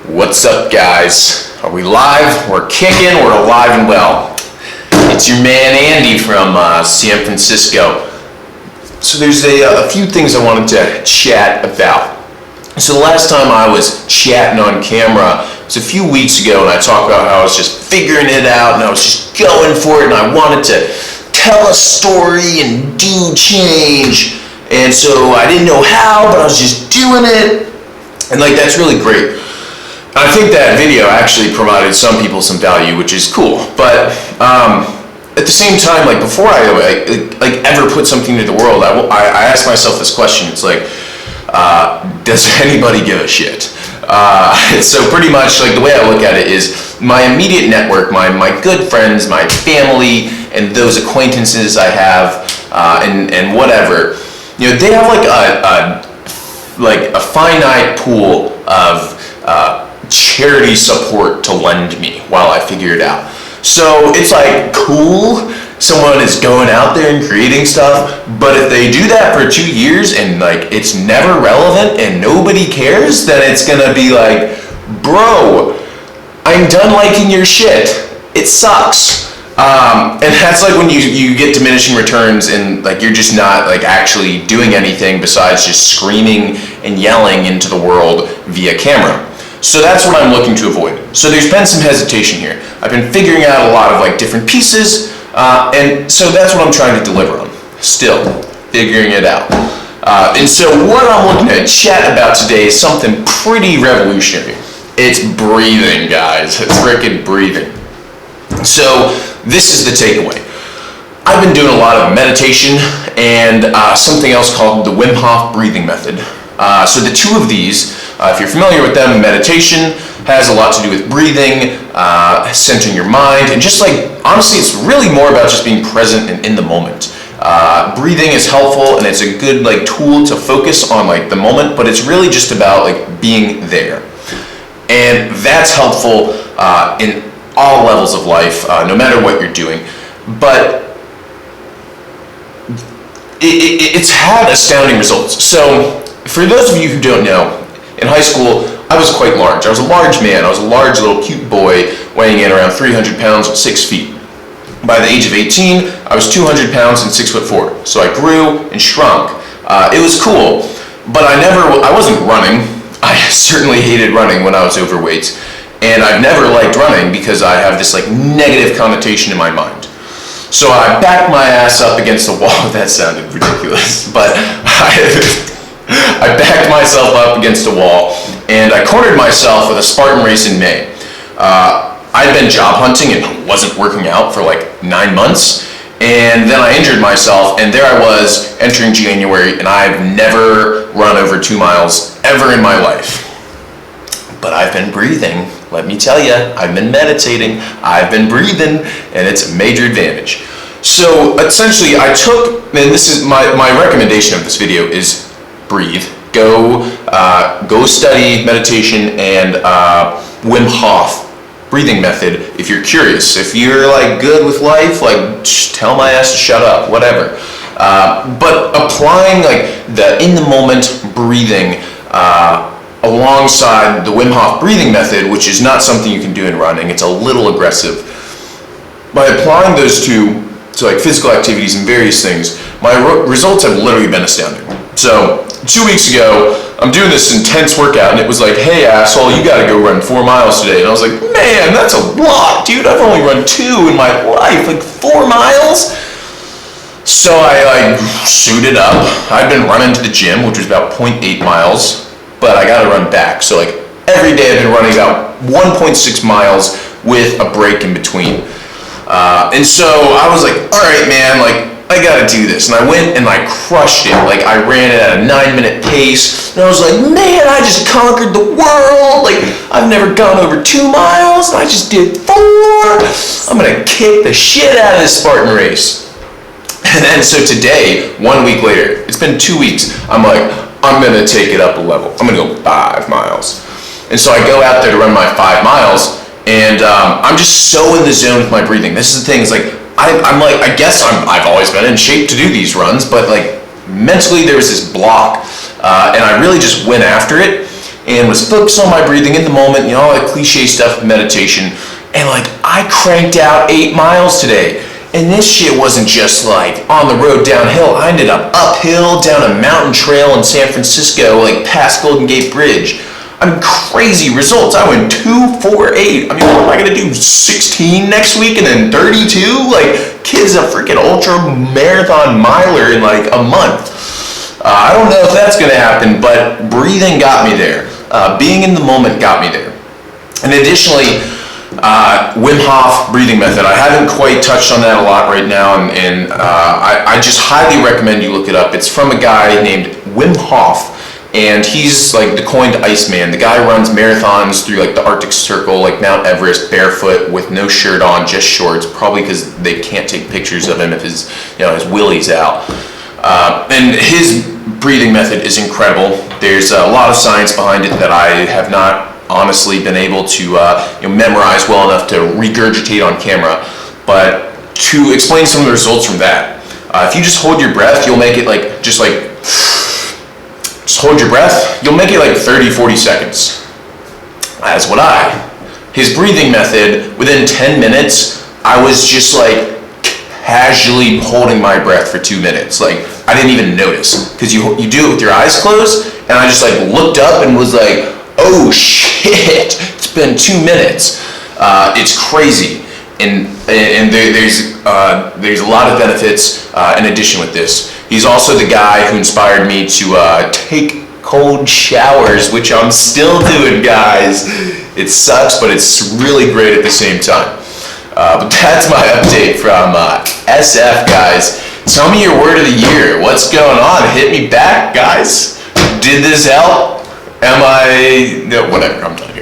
What's up, guys? Are we live? We're kicking. We're alive and well. It's your man Andy from San Francisco. So there's a few things I wanted to chat about. So the last time I was chatting on camera was a few weeks ago, and I talked about how I was just figuring it out and I was just going for it, and I wanted to tell a story and do change. And so I didn't know how, but I was just doing it. And that's really great. I think that video actually provided some people some value, which is cool. But at the same time, before I ever put something into the world, I asked myself this question. It's does anybody give a shit? So pretty much the way I look at it is my immediate network, my good friends, my family, and those acquaintances I have, and whatever. They have a finite pool of charity support to lend me while I figure it out. So it's cool, someone is going out there and creating stuff, but if they do that for 2 years and it's never relevant and nobody cares, then it's gonna be bro, I'm done liking your shit. It sucks. And that's when you get diminishing returns and you're just not actually doing anything besides just screaming and yelling into the world via camera. So that's what I'm looking to avoid. So there's been some hesitation here. I've been figuring out a lot of different pieces, and so that's what I'm trying to deliver on. Still figuring it out. And so what I'm looking to chat about today is something pretty revolutionary. It's breathing, guys. It's freaking breathing. So this is the takeaway. I've been doing a lot of meditation and something else called the Wim Hof breathing method. So the two of these, if you're familiar with them, meditation has a lot to do with breathing, centering your mind, and just honestly, it's really more about just being present and in the moment. Breathing is helpful and it's a good tool to focus on the moment, but it's really just about being there. And that's helpful in all levels of life, no matter what you're doing. But it's had astounding results. So for those of you who don't know, in high school, I was quite large. I was a large man. I was a large little cute boy weighing in around 300 pounds and 6 feet. By the age of 18, I was 200 pounds and 6'4". So I grew and shrunk. It was cool, but I wasn't running. I certainly hated running when I was overweight. And I've never liked running because I have this negative connotation in my mind. So I backed my ass up against the wall. That sounded ridiculous, but I backed myself up against a wall and I cornered myself with a Spartan race in May. I'd been job hunting and wasn't working out for 9 months, and then I injured myself, and there I was entering January, and I've never run over 2 miles ever in my life. But I've been breathing. Let me tell you, I've been meditating, I've been breathing, and it's a major advantage. So essentially I took, and this is my recommendation of this video is breathe. Go study meditation and Wim Hof breathing method if you're curious. If you're good with life, just tell my ass to shut up, whatever. But applying the in the moment breathing alongside the Wim Hof breathing method, which is not something you can do in running, it's a little aggressive. By applying those two to physical activities and various things, my results have literally been astounding. So 2 weeks ago, I'm doing this intense workout, and it was hey asshole, you gotta go run 4 miles today. And I was man, that's a lot, dude. I've only run 2 in my life, 4 miles? So I suited up. I'd been running to the gym, which was about 0.8 miles. But I gotta run back. So every day I've been running about 1.6 miles with a break in between. And so I was all right, man, I gotta do this. And I went and I crushed it. I ran it at a 9-minute pace. And I was man, I just conquered the world. I've never gone over 2 miles. And I just did 4. I'm gonna kick the shit out of this Spartan race. And then so today, 1 week later, it's been 2 weeks, I'm I'm gonna take it up a level. I'm gonna go 5 miles. And so I go out there to run my 5 miles, and I'm just so in the zone with my breathing. This is the thing, I guess I've always been in shape to do these runs, but mentally there was this block, and I really just went after it. and was focused on my breathing in the moment, all that cliche stuff of meditation. And like, I cranked out 8 miles today. And this shit wasn't just like on the road downhill. I ended up uphill down a mountain trail in San Francisco, like past Golden Gate Bridge. I mean, crazy results. I went 248. I mean, what am I gonna do? 16 next week and then 32? Like, kid's a freaking ultra marathon miler in like a month. I don't know if that's gonna happen, but breathing got me there. Being in the moment got me there. And additionally, Wim Hof breathing method. I haven't quite touched on that a lot right now, and I just highly recommend you look it up. It's from a guy named Wim Hof, and he's like the coined Iceman. The guy runs marathons through like the Arctic Circle, like Mount Everest, barefoot with no shirt on, just shorts, probably because they can't take pictures of him if his willy's out. And his breathing method is incredible. There's a lot of science behind it that I have not honestly been able to memorize well enough to regurgitate on camera. But to explain some of the results from that, if you just hold your breath, you'll make it like just hold your breath, you'll make it like 30-40 seconds. As would I. His breathing method, within 10 minutes, I was just like casually holding my breath for 2 minutes. Like, I didn't even notice, because you do it with your eyes closed, and I just like looked up and was like, oh shit, it's been 2 minutes. It's crazy, and there's a lot of benefits in addition with this. He's also the guy who inspired me to take cold showers, which I'm still doing, guys. It sucks, but it's really great at the same time. But that's my update from SF, guys. Tell me your word of the year. What's going on? Hit me back, guys. Did this help? No, whatever, I'm done.